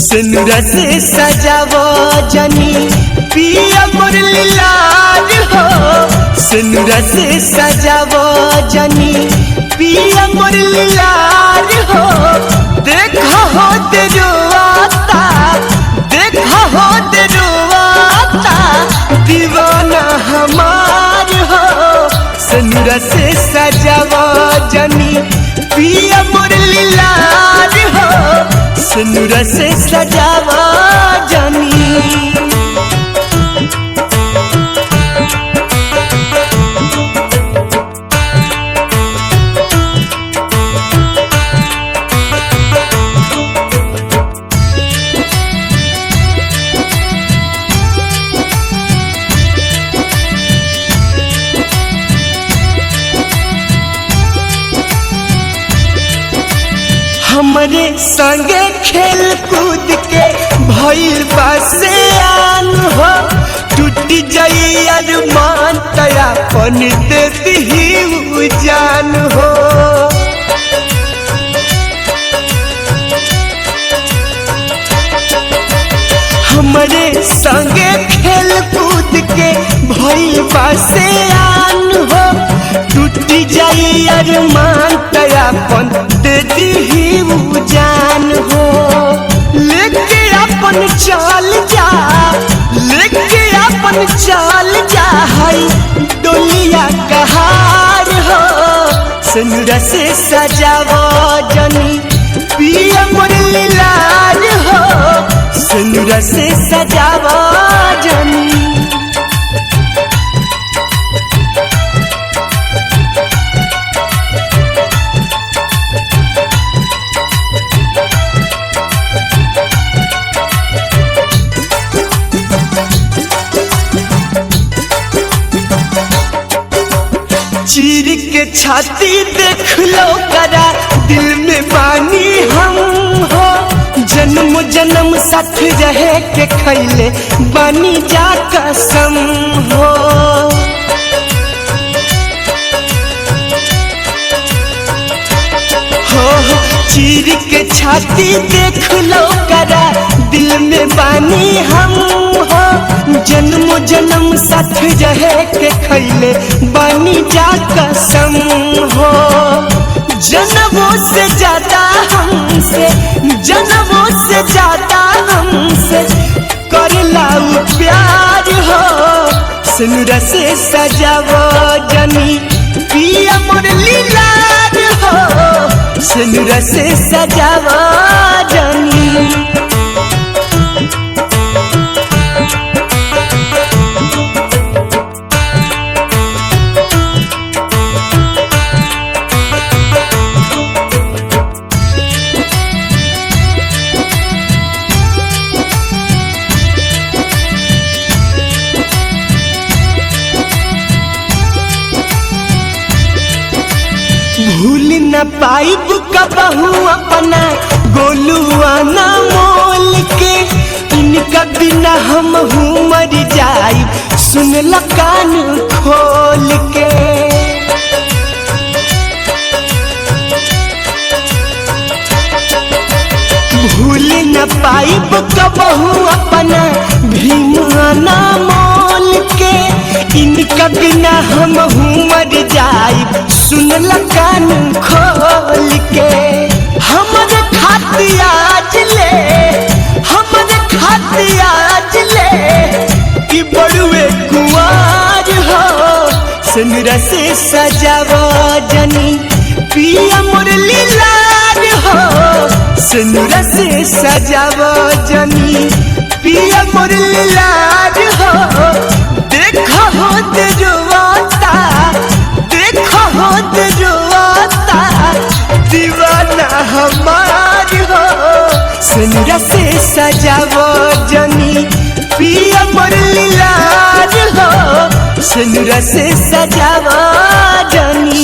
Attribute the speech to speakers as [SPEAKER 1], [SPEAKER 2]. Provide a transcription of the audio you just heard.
[SPEAKER 1] सिनुरा से सजावो जनी पिया मुरली लाल हो। सिनुरा से सजावो जनी पिया मुरली लाल हो। देखा हो दरुआता, देखा हो दरुआता दीवाना हमार हो। सिनुरा से सजावो जनी पिया मुरली लाल हो। सिनुरा से सजावा जानी। हमरे संगे खेल कूद के भइल बासे आन हो। टूट जाई अरमान तया पन देती ही जान हो। हमरे संगे खेल कूद के भइल बासे आन हो। टूट जाई अरमान तया पन देती ही जान हो। लेके अपन चाल जा, लेके अपन चाल जा हई डोलिया कहार हो। सिनुरा से सजावो जनी पिया मुरली लाल हो। सिनुरा से सजावो जनी। चीर के छाती देख लो करा दिल में बानी हम हो। जन्म जन्म साथ रहे के खैले बानी जा कसम हो। चीर के छाती देख लो करा दिल में बानी हम हो। जन्म जन्म साथ रहे के खैले बानी जा कसम हो। जन्मों से ज्यादा हमसे, जन्मों से ज्यादा हमसे करला प्यार हो। सिनुरा से सजावो जनी पिया मुरली लाल हो। सिनुरा से सजावो जनी। भूल न पाइब कबहू अपना गोलुआ ना मोल के। इनका बिना हम मर जाइब सुन ल कान खोल के। भूल न पाइब कबहू अपना भीमा ना मोल के। इनका बिना हम मर जाइब सुन ल कान खोल के। हमरे खातिर आज ले, हमरे खातिर आज ले कि बड़ुए कुंवार हो। सिनुरा से सजावो जनी पिया मुरली लाल हो। सिनुरा से सजावो जनी पिया मुरली लाल हो। देखा हो दरुआता, देखा हो दरुआता दीवाना हमार हो। सिनुरा से सजावो जनी पिया मुरली लाल हो। सिनुरा से सजावो जनी।